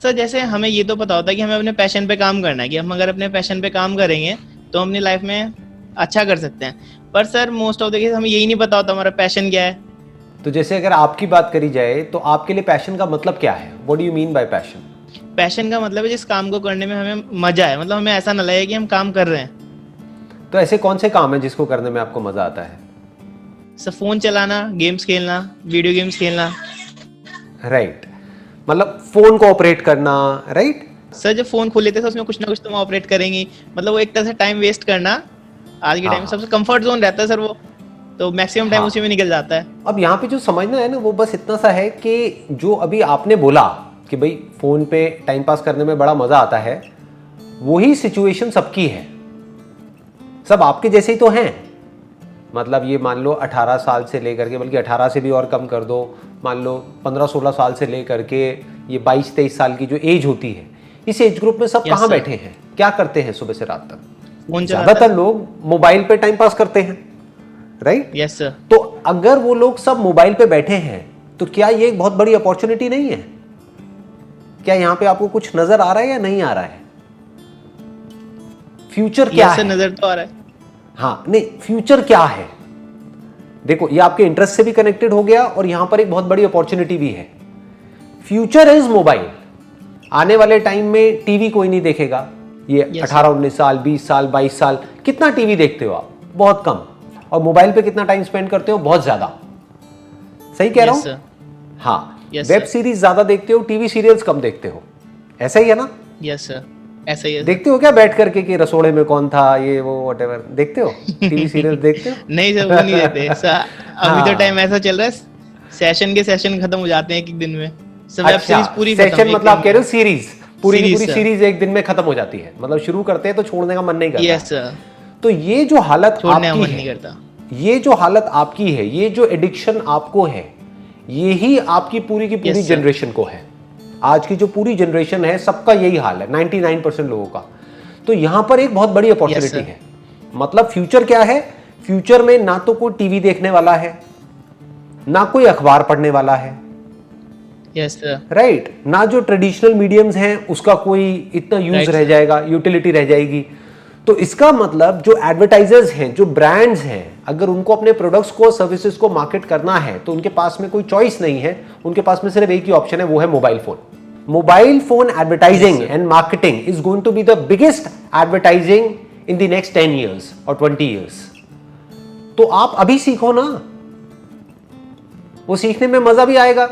Sir जैसे हमें ये तो पता होता है कि हमें अपने पैशन पे काम करना है, कि हम अगर अपने पैशन पे काम करेंगे तो हम अपनी लाइफ में अच्छा कर सकते हैं। पर sir most of the case हमें यही नहीं पता होता हमारा पैशन क्या है। तो जैसे अगर आपकी बात करी जाए तो आपके लिए पैशन का मतलब क्या है? What do you mean by passion? Passion का मतलब है जिस काम को करने में हमें मजा है, मतलब हमें ऐसा ना लगे कि हम काम कर रहे हैं। तो ऐसे कौन से काम है जिसको करने में आपको मजा आता है? सर फोन चलाना, गेम्स खेलना, वीडियो गेम्स खेलना। राइट, मतलब फोन को ऑपरेट करना, राइट? सर जब फोन खोल लेते हैं तो उसमें कुछ ना कुछ तो हम ऑपरेट करेंगे, मतलब वो एक तरह से टाइम वेस्ट करना आज के टाइम में सबसे कंफर्ट जोन रहता है सर वो, तो मैक्सिमम टाइम उसी में निकल जाता है। अब यहाँ पे जो समझना है ना वो बस इतना सा है कि जो अभी आपने बोला कि भाई फोन पे टाइम पास करने में बड़ा मजा आता है, वही सिचुएशन सबकी है, सब आपके जैसे ही तो हैं। मतलब ये मान लो 18 साल से लेकर के, बल्कि 18 से भी और कम कर दो, मान लो 15-16 साल से लेकर के ये 22-23 साल की जो एज होती है, इस एज ग्रुप में सब कहाँ बैठे हैं, क्या करते हैं सुबह से रात तक? ज्यादातर लोग मोबाइल पे टाइम पास करते हैं, राइट? Yes sir. तो अगर वो लोग सब मोबाइल पे बैठे हैं तो क्या ये एक बहुत बड़ी अपॉर्चुनिटी नहीं है? क्या यहाँ पे आपको कुछ नजर आ रहा है या नहीं आ रहा है? फ्यूचर क्या है? नजर तो आ रहा है। हाँ, नहीं, फ्यूचर क्या है? देखो, ये आपके इंटरेस्ट से भी कनेक्टेड हो गया और यहां पर एक बहुत बड़ी अपॉर्चुनिटी भी है। Future is mobile. आने वाले टाइम में टीवी कोई नहीं देखेगा। ये 18-19 साल, 20 साल, 22 साल, कितना टीवी देखते हो आप? बहुत कम। और मोबाइल पे कितना टाइम स्पेंड करते हो? बहुत ज्यादा। सही कह रहा हूं? हाँ, वेब सीरीज ज्यादा देखते हो, टीवी सीरियल्स कम देखते हो, ऐसा ही है ना? यस सर, ऐसा ही है। देखते हो क्या बैठ करके कि रसोड़े में कौन था, ये वो व्हाटएवर, देखते हो? टीवी सीरियल देखते हो? नहीं सर, वो नहीं देखते सर। अभी तो टाइम ऐसा चल रहा है, सेशन के सेशन खत्म हो जाते हैं एक दिन में। वेब सीरीज पूरी खत्म। सेशन मतलब आप कह रहे हो सीरीज, पूरी की पूरी सीरीज एक दिन में खत्म हो जाती है, मतलब शुरू करते हैं तो छोड़ने का मन नहीं करता। Yes sir. तो ये जो हालत छोड़ने का मन आपकी नहीं है, करता, ये जो हालत आपकी है, ये जो एडिक्शन आपको है, यही आपकी पूरी की पूरी जनरेशन को है। आज की जो पूरी जनरेशन है सबका यही हाल है, 99% लोगों का। तो यहां पर एक बहुत बड़ी अपॉर्चुनिटी है। मतलब फ्यूचर क्या है? फ्यूचर में ना तो कोई टीवी देखने वाला है, ना कोई अखबार पढ़ने वाला है, यस सर, राइट? ना जो ट्रेडिशनल मीडियम्स हैं उसका कोई इतना यूज रह जाएगा, यूटिलिटी रह जाएगी। तो इसका मतलब जो एडवर्टाइजर्स हैं, जो ब्रांड्स हैं, अगर उनको अपने प्रोडक्ट्स को, सर्विसेज को मार्केट करना है तो उनके पास में कोई चॉइस नहीं है, उनके पास में सिर्फ एक ही ऑप्शन है, वो है mobile phone. Mobile phone advertising and marketing is going to be the biggest advertising in the next 10 years और 20 years। तो आप अभी सीखो ना, वो सीखने में मजा भी आएगा।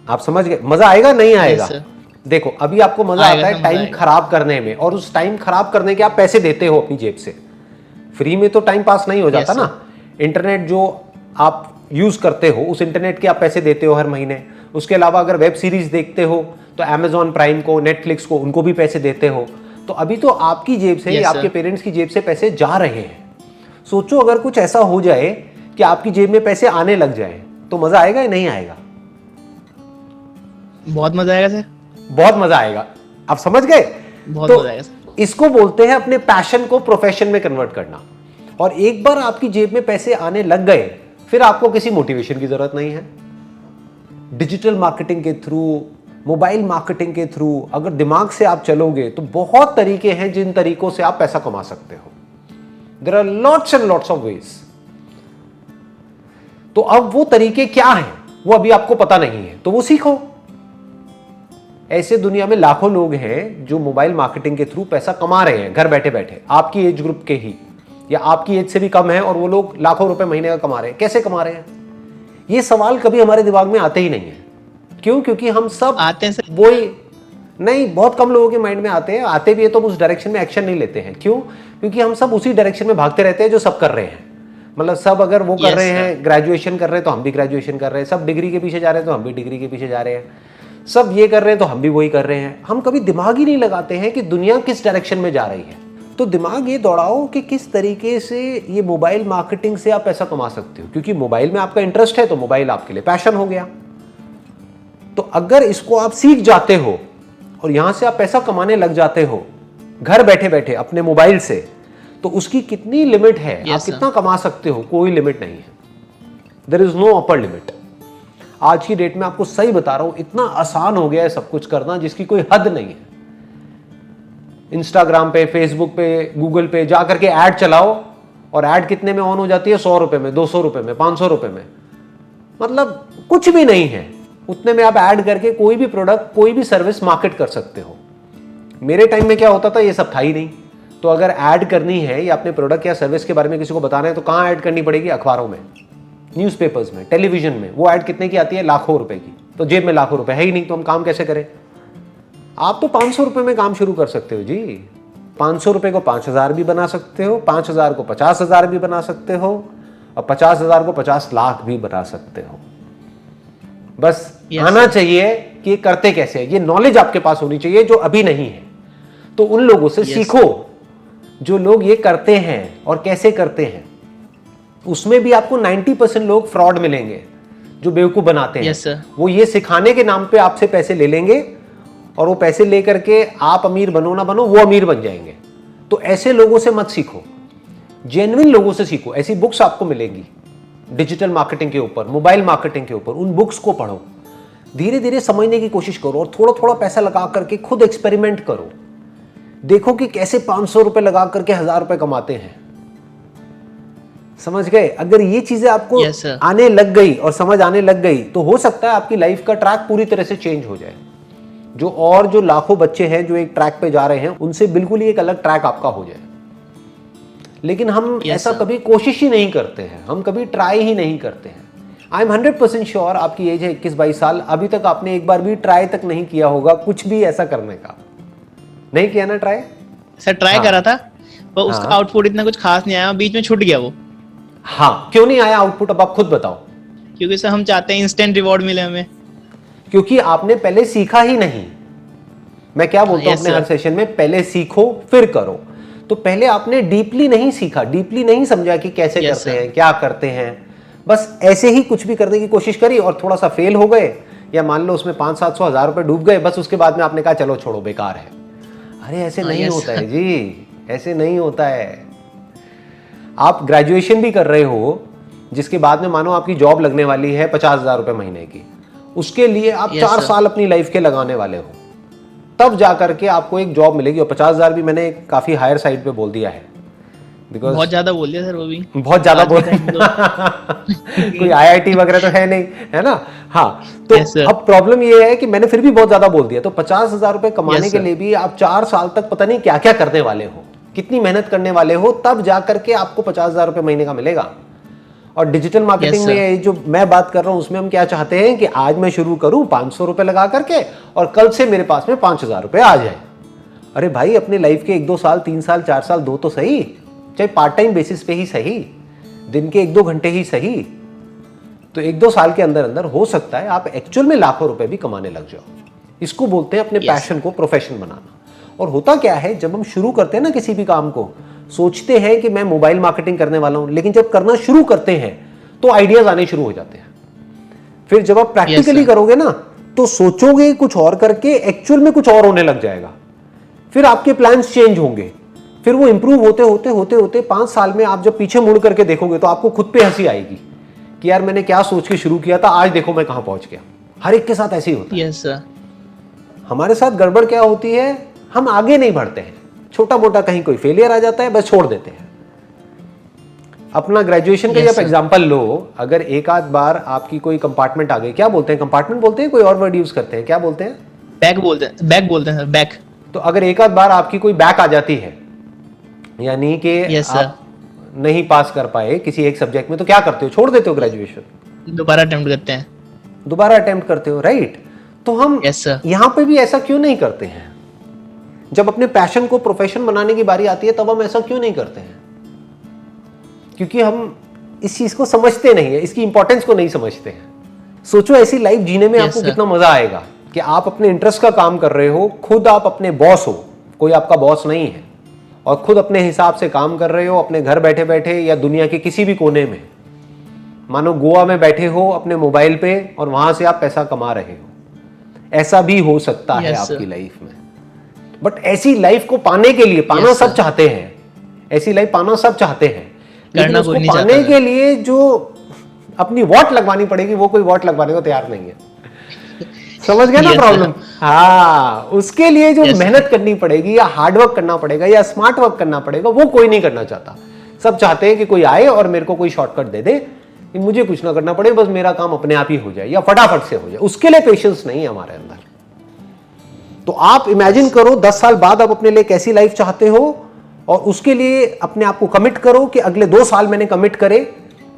आप समझ गए? मजा आएगा नहीं आएगा? देखो, अभी आपको मजा आता है टाइम खराब करने में, और उस टाइम खराब करने के आप पैसे देते हो अपनी जेब से। फ्री में तो टाइम पास नहीं हो जाता ना। इंटरनेट जो आप यूज करते हो, उस इंटरनेट के आप पैसे देते हो हर महीने। उसके अलावा अगर वेब सीरीज देखते हो तो Amazon प्राइम को, नेटफ्लिक्स को, उनको भी पैसे देते हो। तो अभी तो आपकी जेब से, आपके पेरेंट्स की जेब से पैसे जा रहे हैं। सोचो अगर कुछ ऐसा हो जाए कि आपकी जेब में पैसे आने लग जाए, तो मजा आएगा या नहीं आएगा? बहुत मजा आएगा सर, बहुत मजा आएगा। आप समझ गए? बहुत तो मजा आएगा। इसको बोलते हैं अपने पैशन को प्रोफेशन में कन्वर्ट करना। और एक बार आपकी जेब में पैसे आने लग गए, फिर आपको किसी मोटिवेशन की जरूरत नहीं है। डिजिटल मार्केटिंग के थ्रू, मोबाइल मार्केटिंग के थ्रू अगर दिमाग से आप चलोगे तो बहुत तरीके हैं जिन तरीकों से आप पैसा कमा सकते हो। There are lots and lots of ways. तो अब वो तरीके क्या हैं वो अभी आपको पता नहीं है, तो वो सीखो। ऐसे दुनिया में लाखों लोग हैं जो मोबाइल मार्केटिंग के थ्रू पैसा कमा रहे हैं घर बैठे बैठे, आपकी एज ग्रुप के ही, या आपकी एज से भी कम है, और वो लोग लाखों रुपए महीने का कमा रहे हैं। कैसे कमा रहे हैं? ये सवाल कभी हमारे दिमाग में आते ही नहीं है। क्यों? क्योंकि हम सब आते हैं सर, वही नहीं, बहुत कम लोगों के माइंड में आते हैं। आते भी है तो उस डायरेक्शन में एक्शन नहीं लेते हैं। क्यों? क्योंकि हम सब उसी डायरेक्शन में भागते रहते हैं जो सब कर रहे हैं। मतलब सब अगर वो कर रहे हैं, ग्रेजुएशन कर रहे हैं तो हम भी ग्रेजुएशन कर रहे हैं, सब डिग्री के पीछे जा रहे हैं तो हम भी डिग्री के पीछे जा रहे हैं, सब ये कर रहे हैं तो हम भी वही कर रहे हैं। हम कभी दिमाग ही नहीं लगाते हैं कि दुनिया किस डायरेक्शन में जा रही है। तो दिमाग ये दौड़ाओ कि किस तरीके से ये मोबाइल मार्केटिंग से आप पैसा कमा सकते हो, क्योंकि मोबाइल में आपका इंटरेस्ट है तो मोबाइल आपके लिए पैशन हो गया। तो अगर इसको आप सीख जाते हो और यहां से आप पैसा कमाने लग जाते हो घर बैठे बैठे अपने मोबाइल से, तो उसकी कितनी लिमिट है, आप कितना कमा सकते हो? कोई लिमिट नहीं है। There is no upper limit. आज की डेट में आपको सही बता रहा हूं, इतना आसान हो गया है सब कुछ करना जिसकी कोई हद नहीं है। इंस्टाग्राम पे, फेसबुक पे, गूगल पे जा करके ऐड चलाओ और ऐड कितने में ऑन हो जाती है? 100 रुपए में, 200 रुपए में, 500 रुपए में, मतलब कुछ भी नहीं है। उतने में आप ऐड करके कोई भी प्रोडक्ट, कोई भी सर्विस मार्केट कर सकते हो। मेरे टाइम में क्या होता था, ये सब था ही नहीं। तो अगर ऐड करनी है या अपने प्रोडक्ट या सर्विस के बारे में किसी को बताना है तो कहाँ ऐड करनी पड़ेगी? अखबारों में, न्यूज़पेपर्स में, टेलीविजन में। वो ऐड कितने की आती है? लाखों रुपए की। तो जेब में लाखों रुपए है ही नहीं, तो हम काम कैसे करें? आप तो 500 रुपए में काम शुरू कर सकते हो जी। 500 रुपए को 5000 भी बना सकते हो, 5000 को 50,000 भी बना सकते हो, और 50,000 को 50 लाख भी बना सकते हो। बस आना चाहिए कि ये करते कैसे है, ये नॉलेज आपके पास होनी चाहिए जो अभी नहीं है। तो उन लोगों से सीखो जो लोग ये करते हैं और कैसे करते हैं। उसमें भी आपको 90% लोग फ्रॉड मिलेंगे जो बेवकूफ बनाते हैं। वो ये सिखाने के नाम पे आपसे पैसे ले लेंगे और वो पैसे लेकर के आप अमीर बनो ना बनो, वो अमीर बन जाएंगे। तो ऐसे लोगों से मत सीखो, जेन्युइन लोगों से सीखो। ऐसी बुक्स आपको मिलेंगी डिजिटल मार्केटिंग के ऊपर, मोबाइल मार्केटिंग के ऊपर। उन बुक्स को पढ़ो, धीरे धीरे समझने की कोशिश करो और थोड़ा थोड़ा पैसा लगा करके खुद एक्सपेरिमेंट करो। देखो कि कैसे 500 रुपए लगा करके 1000 रुपए कमाते हैं। समझ गए? अगर ये चीजें आपको आने लग गई और समझ आने लग गई तो हो सकता है आपकी लाइफ का ट्रैक पूरी तरह से चेंज हो जाए। जो लाखों बच्चे हैं जो एक ट्रैक पे जा रहे हैं, उनसे बिल्कुल ही एक अलग ट्रैक आपका हो जाए। लेकिन हम ऐसा कभी कोशिश ही नहीं करते हैं, हम कभी ट्राई ही नहीं करते हैं। आई एम 100% श्योर, आपकी एज है 21-22 साल, अभी तक आपने एक बार भी ट्राई तक नहीं किया होगा कुछ भी ऐसा करने का। नहीं किया ना ट्राई? सर ट्राई करा था पर उसका आउटपुट इतना कुछ खास नहीं आया, बीच में छूट गया वो। हाँ, क्यों नहीं आया आउटपुट? अब आप खुद बताओ। क्योंकि सर हम चाहते हैं इंस्टेंट रिवॉर्ड मिले हमें। क्योंकि आपने पहले सीखा ही नहीं। मैं क्या बोलता हूं अपने हर सेशन में, पहले सीखो फिर करो। तो पहले आपने डीपली नहीं सीखा, डीपली नहीं समझा कि कैसे करते हैं, क्या करते हैं। बस ऐसे ही कुछ भी करने की कोशिश करी और थोड़ा सा फेल हो गए, या मान लो उसमें 500-700 1000 रुपए डूब गए, बस उसके बाद में आपने कहा चलो छोड़ो बेकार है। अरे ऐसे नहीं होता है जी, ऐसे नहीं होता है। आप ग्रेजुएशन भी कर रहे हो, जिसके बाद में मानो आपकी जॉब लगने वाली है 50,000 रुपए महीने की, उसके लिए आप 4 साल अपनी लाइफ के लगाने वाले हो, तब जाकर के आपको एक जॉब मिलेगी। और 50,000 भी मैंने काफी हायर साइड पे बोल दिया है, बिकॉज बहुत ज्यादा बोल दिया सर, वो भी बहुत ज्यादा बोल कोई IIT वगैरह तो है नहीं, है ना? हाँ, तो अब प्रॉब्लम ये है कि मैंने फिर भी बहुत ज्यादा बोल दिया। तो 50,000 रुपए कमाने के लिए भी आप 4 साल तक पता नहीं क्या क्या करने वाले हो, कितनी मेहनत करने वाले हो, तब जाकर के आपको 50,000 रुपए महीने का मिलेगा। और डिजिटल मार्केटिंग में जो मैं बात कर रहा हूं उसमें हम क्या चाहते हैं कि आज मैं शुरू करूं 500 रुपए लगा करके और कल से मेरे पास में 5,000 रुपए आ जाए। अरे भाई, अपने लाइफ के 1-2 साल, 3 साल, 4 साल दो तो सही, चाहे पार्ट टाइम बेसिस पे ही सही, दिन के 1-2 घंटे ही सही। तो 1-2 साल के अंदर अंदर हो सकता है आप एक्चुअल में लाखों रुपए भी कमाने लग जाओ। इसको बोलते हैं अपने पैशन को प्रोफेशन बनाना। और होता क्या है, जब हम शुरू करते हैं ना किसी भी काम को, सोचते हैं कि मैं मोबाइल मार्केटिंग करने वाला हूं, लेकिन जब करना शुरू करते हैं तो आइडियाज आने शुरू हो जाते हैं। फिर जब आप प्रैक्टिकली करोगे ना तो सोचोगे कुछ और करके एक्चुअल में कुछ और होने लग जाएगा। फिर आपके प्लान्स चेंज होंगे, फिर वो इंप्रूव होते होते होते होते 5 साल में आप जब पीछे मुड़ करके देखोगे तो आपको खुद पे हंसी आएगी कि यार मैंने क्या सोच के शुरू किया था, आज देखो मैं कहां पहुंच गया। हर एक के साथ ऐसे ही होता है। Yes sir. हमारे साथ गड़बड़ क्या होती है, हम आगे नहीं बढ़ते हैं, छोटा मोटा कहीं कोई फेलियर आ जाता है, बस छोड़ देते हैं। अपना ग्रेजुएशन का जब एग्जांपल लो, अगर एक आध बार आपकी कोई कंपार्टमेंट आ गई, क्या बोलते हैं, कंपार्टमेंट बोलते हैं, कोई और वर्ड यूज करते हैं, क्या बोलते हैं? बैक बोलते हैं, बैक बोलते हैं सर, बैक। तो अगर एक आध बार आपकी कोई बैक आ जाती है, यानी कि आप नहीं पास कर पाए किसी एक सब्जेक्ट में, तो क्या करते हो? छोड़ देते हो ग्रेजुएशन, दोबारा अटेम्प्ट करते हैं, दोबारा अटेम्प्ट करते हो, राइट? तो हम यहां पे भी ऐसा क्यों नहीं करते हैं? जब अपने पैशन को प्रोफेशन बनाने की बारी आती है तब हम ऐसा क्यों नहीं करते हैं? क्योंकि हम इस चीज को समझते नहीं है, इसकी इंपॉर्टेंस को नहीं समझते हैं। सोचो ऐसी लाइफ जीने में आपको कितना मजा आएगा कि आप अपने इंटरेस्ट का काम कर रहे हो, खुद आप अपने बॉस हो, कोई आपका बॉस नहीं है, और खुद अपने हिसाब से काम कर रहे हो, अपने घर बैठे बैठे या दुनिया के किसी भी कोने में, मानो गोवा में बैठे हो अपने मोबाइल पे और वहां से आप पैसा कमा रहे हो। ऐसा भी हो सकता है आपकी लाइफ में। बट ऐसी लाइफ को पाने के लिए, पाना सब चाहते हैं, ऐसी लाइफ पाना सब चाहते हैं, लेकिन उसको पाने के लिए जो अपनी वॉट लगवानी पड़ेगी, वो कोई वॉट लगवाने को तैयार नहीं है। समझ गए ना Yes, प्रॉब्लम? हाँ, उसके लिए जो Yes, मेहनत करनी पड़ेगी या हार्ड वर्क करना पड़ेगा या स्मार्ट वर्क करना पड़ेगा, वो कोई नहीं करना चाहता। सब चाहते हैं कि कोई आए और मेरे को कोई शॉर्टकट दे दे, कि मुझे कुछ ना करना पड़े, बस मेरा काम अपने आप ही हो जाए या फटाफट से हो जाए। उसके लिए पेशेंस नहीं है हमारे अंदर। तो आप इमेजिन करो 10 साल बाद आप अपने लिए कैसी लाइफ चाहते हो, और उसके लिए अपने आप को कमिट करो कि अगले 2 साल मैंने कमिट करे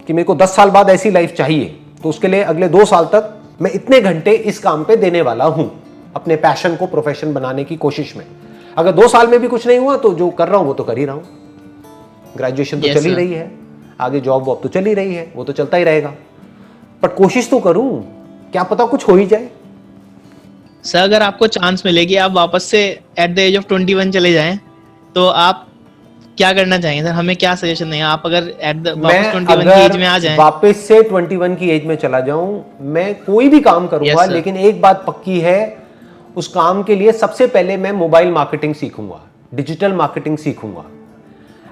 कि मेरे को 10 साल बाद ऐसी लाइफ चाहिए, तो उसके लिए अगले 2 साल तक मैं इतने घंटे इस काम पे देने वाला हूं, अपने पैशन को प्रोफेशन बनाने की कोशिश में। अगर 2 साल में भी कुछ नहीं हुआ तो जो कर रहा हूं वो तो कर ही रहा हूं। ग्रेजुएशन तो Yes, चल ही sir. रही है, आगे जॉब वॉब तो चल ही रही है, वो तो चलता ही रहेगा, पर कोशिश तो करूं, क्या पता कुछ हो ही जाए। सर अगर आपको चांस मिलेगी आप वापस से एट द एज ऑफ 21 चले जाएं, तो आप क्या करना चाहेंगे सर? हमें क्या सजेशन देंगे आप अगर एट द वापस 21 की एज में आ जाएं? वापस से 21 की एज में चला जाऊं, मैं कोई भी काम करूंगा, Yes, sir. लेकिन एक बात पक्की है, उस काम के लिए सबसे पहले मैं मोबाइल मार्केटिंग सीखूंगा, डिजिटल मार्केटिंग सीखूंगा।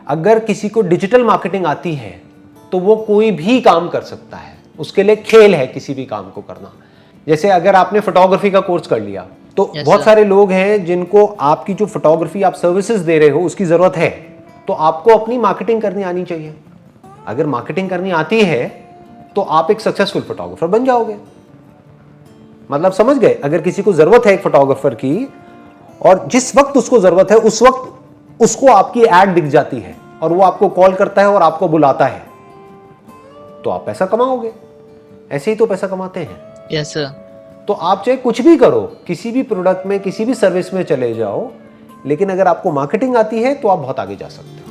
अगर किसी को डिजिटल मार्केटिंग आती है तो वो कोई भी काम कर सकता है, उसके लिए खेल है किसी भी काम को करना। जैसे अगर आपने फोटोग्राफी का कोर्स कर लिया तो Yes, बहुत sir. सारे लोग हैं जिनको आपकी जो फोटोग्राफी आप सर्विसेज दे रहे हो उसकी जरूरत है, तो आपको अपनी मार्केटिंग करनी आनी चाहिए। अगर मार्केटिंग करनी आती है तो आप एक सक्सेसफुल फोटोग्राफर बन जाओगे। मतलब समझ गए? अगर किसी को जरूरत है एक फोटोग्राफर की, और जिस वक्त उसको जरूरत है उस वक्त उसको आपकी एड दिख जाती है और वो आपको कॉल करता है और आपको बुलाता है, तो आप पैसा कमाओगे। ऐसे ही तो पैसा कमाते हैं। Yes sir. तो आप चाहे कुछ भी करो, किसी भी प्रोडक्ट में, किसी भी सर्विस में चले जाओ, लेकिन अगर आपको मार्केटिंग आती है तो आप बहुत आगे जा सकते हो।